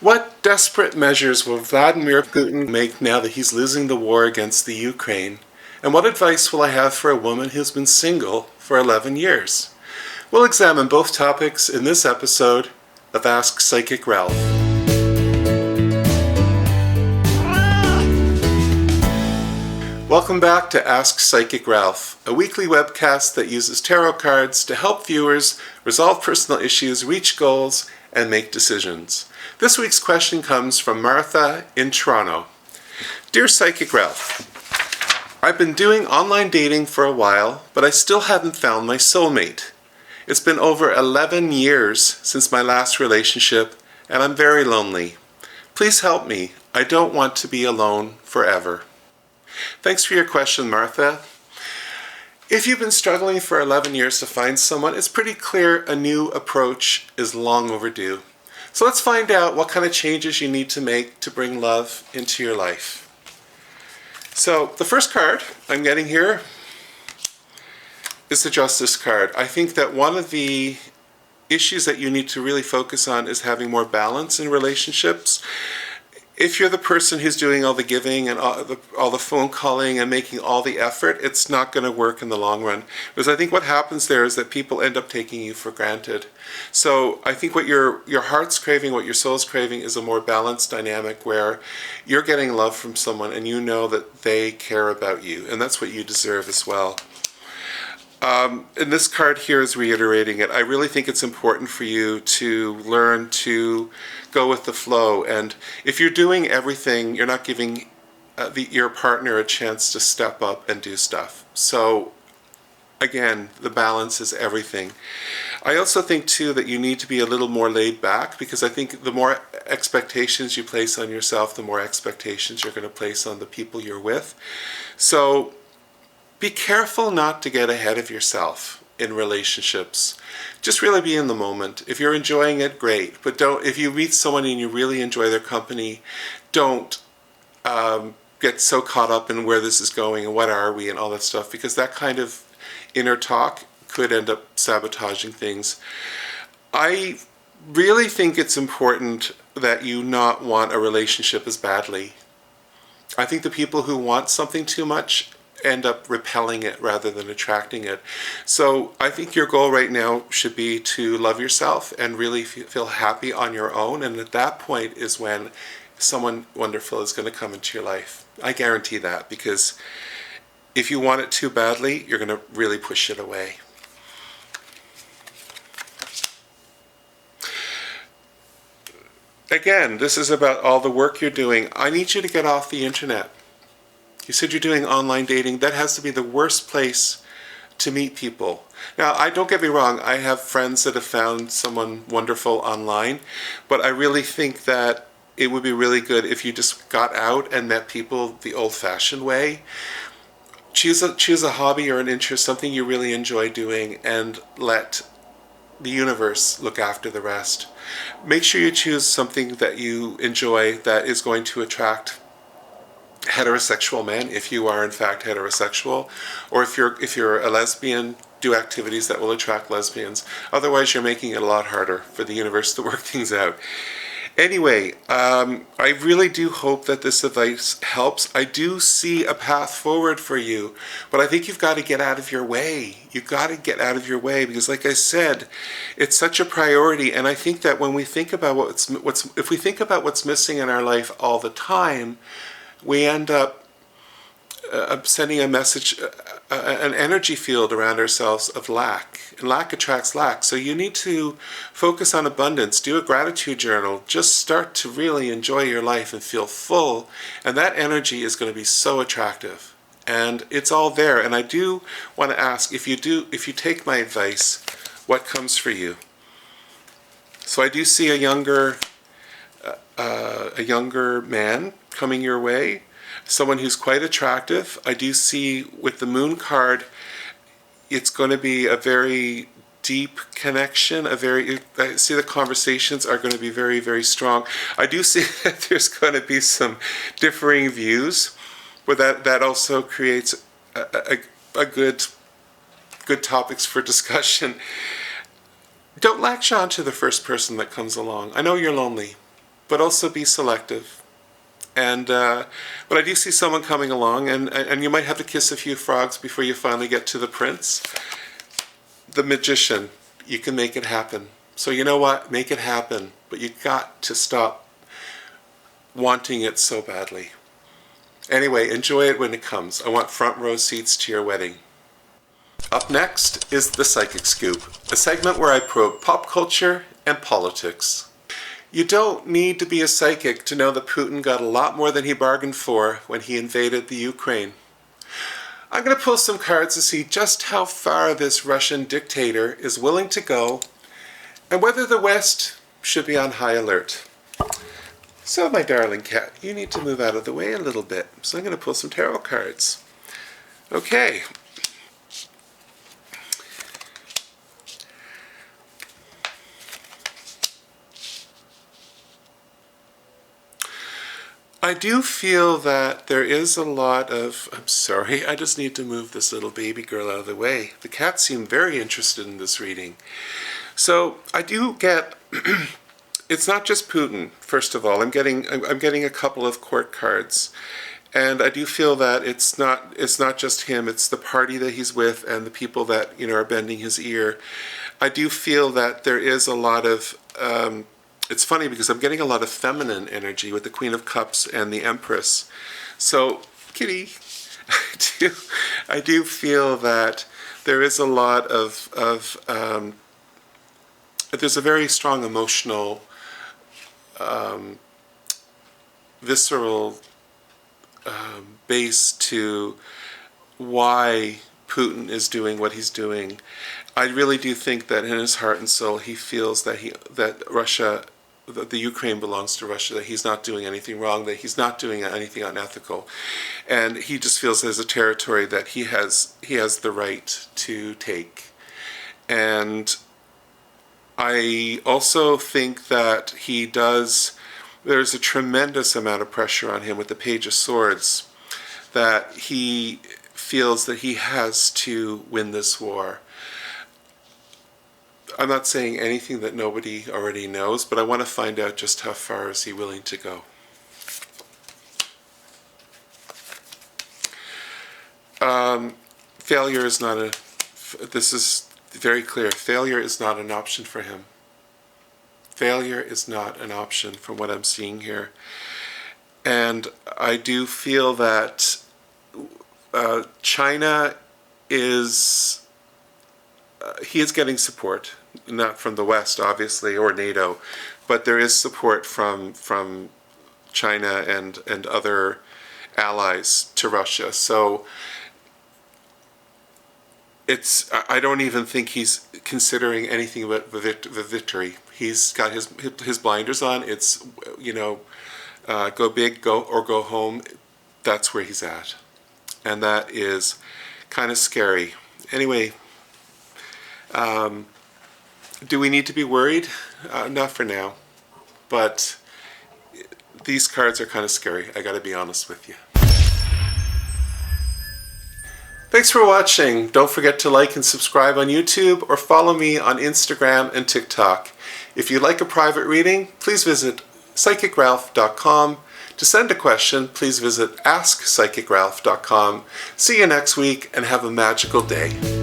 What desperate measures will Vladimir Putin make now that he's losing the war against the Ukraine? And what advice will I have for a woman who's been single for 11 years? We'll examine both topics in this episode of Ask Psychic Ralph. Welcome back to Ask Psychic Ralph, a weekly webcast that uses tarot cards to help viewers resolve personal issues, reach goals, and make decisions. This week's question comes from Martha in Toronto. Dear Psychic Ralph, I've been doing online dating for a while, but I still haven't found my soulmate. It's been over 11 years since my last relationship, and I'm very lonely. Please help me. I don't want to be alone forever. Thanks for your question, Martha. If you've been struggling for 11 years to find someone, it's pretty clear a new approach is long overdue. So let's find out what kind of changes you need to make to bring love into your life. So the first card I'm getting here is the Justice card. I think that one of the issues that you need to really focus on is having more balance in relationships. If you're the person who's doing all the giving and all the phone calling and making all the effort, it's not going to work in the long run. Because I think what happens there is that people end up taking you for granted. So I think what your heart's craving, what your soul's craving is a more balanced dynamic where you're getting love from someone and you know that they care about you. And that's what you deserve as well. And this card here is reiterating it. I really think it's important for you to learn to go with the flow. And if you're doing everything, you're not giving your partner a chance to step up and do stuff. So again, the balance is everything. I also think too that you need to be a little more laid back, because I think the more expectations you place on yourself, the more expectations you're going to place on the people you're with. So be careful not to get ahead of yourself in relationships. Just really be in the moment. If you're enjoying it, great. But if you meet someone and you really enjoy their company, don't get so caught up in where this is going and what are we and all that stuff, because that kind of inner talk could end up sabotaging things. I really think it's important that you not want a relationship as badly. I think the people who want something too much end up repelling it rather than attracting it. So I think your goal right now should be to love yourself and really feel happy on your own. And at that point is when someone wonderful is going to come into your life. I guarantee that, because if you want it too badly, you're going to really push it away. Again, this is about all the work you're doing. I need you to get off the internet. You said you're doing online dating. That has to be the worst place to meet people. Now, don't get me wrong. I have friends that have found someone wonderful online, but I really think that it would be really good if you just got out and met people the old-fashioned way. Choose a hobby or an interest, something you really enjoy doing, and let the universe look after the rest. Make sure you choose something that you enjoy that is going to attract heterosexual men, if you are in fact heterosexual, or if you're a lesbian, do activities that will attract lesbians. Otherwise, you're making it a lot harder for the universe to work things out. Anyway, I really do hope that this advice helps. I do see a path forward for you, but I think you've got to get out of your way. You've got to get out of your way, because like I said, it's such a priority. And I think that when we think about if we think about what's missing in our life all the time, we end up sending a message, an energy field around ourselves of lack. And lack attracts lack. So you need to focus on abundance. Do a gratitude journal. Just start to really enjoy your life and feel full. And that energy is going to be so attractive. And it's all there. And I do want to ask, if you take my advice, what comes for you? So I do see a younger man coming your way, someone who's quite attractive. I do see with the Moon card, it's going to be a very deep connection, I see the conversations are going to be very, very strong. I do see that there's going to be some differing views, but that also creates a good topics for discussion. Don't latch on to the first person that comes along. I know you're lonely. but also be selective. And but I do see someone coming along, and you might have to kiss a few frogs before you finally get to the prince. The magician, you can make it happen. So you know what? Make it happen. But you got to stop wanting it so badly. Anyway, enjoy it when it comes. I want front row seats to your wedding. Up next is the Psychic Scoop, a segment where I probe pop culture and politics. You don't need to be a psychic to know that Putin got a lot more than he bargained for when he invaded the Ukraine. I'm going to pull some cards to see just how far this Russian dictator is willing to go and whether the West should be on high alert. So, my darling cat, you need to move out of the way a little bit. So I'm going to pull some tarot cards. Okay. I do feel that there is a lot of... I'm sorry, I just need to move this little baby girl out of the way. The cats seem very interested in this reading. So I do get... It's not just Putin, first of all. I'm getting a couple of court cards. And I do feel that it's not just him, it's the party that he's with and the people that, are bending his ear. I do feel that there is a lot of... it's funny because I'm getting a lot of feminine energy with the Queen of Cups and the Empress. So, kitty, I do feel that there is a lot of there's a very strong emotional, visceral base to why Putin is doing what he's doing. I really do think that in his heart and soul he feels that Russia, that the Ukraine belongs to Russia, that he's not doing anything wrong, that he's not doing anything unethical, and he just feels there's a territory that he has the right to take. And I also think that there's a tremendous amount of pressure on him with the Page of Swords, that he feels that he has to win this war. I'm not saying anything that nobody already knows, but I want to find out just how far is he willing to go. Failure is not this is very clear. Failure is not an option for him. Failure is not an option from what I'm seeing here. And I do feel that China is... he is getting support, not from the West, obviously, or NATO, but there is support from China and other allies to Russia. So I don't even think he's considering anything but the victory. He's got his blinders on. It's, go big, go home. That's where he's at. And that is kind of scary. Anyway, do we need to be worried? Not for now. But these cards are kind of scary. I got to be honest with you. Thanks for watching. Don't forget to like and subscribe on YouTube or follow me on Instagram and TikTok. If you'd like a private reading, please visit psychicralph.com. To send a question, please visit askpsychicralph.com. See you next week and have a magical day.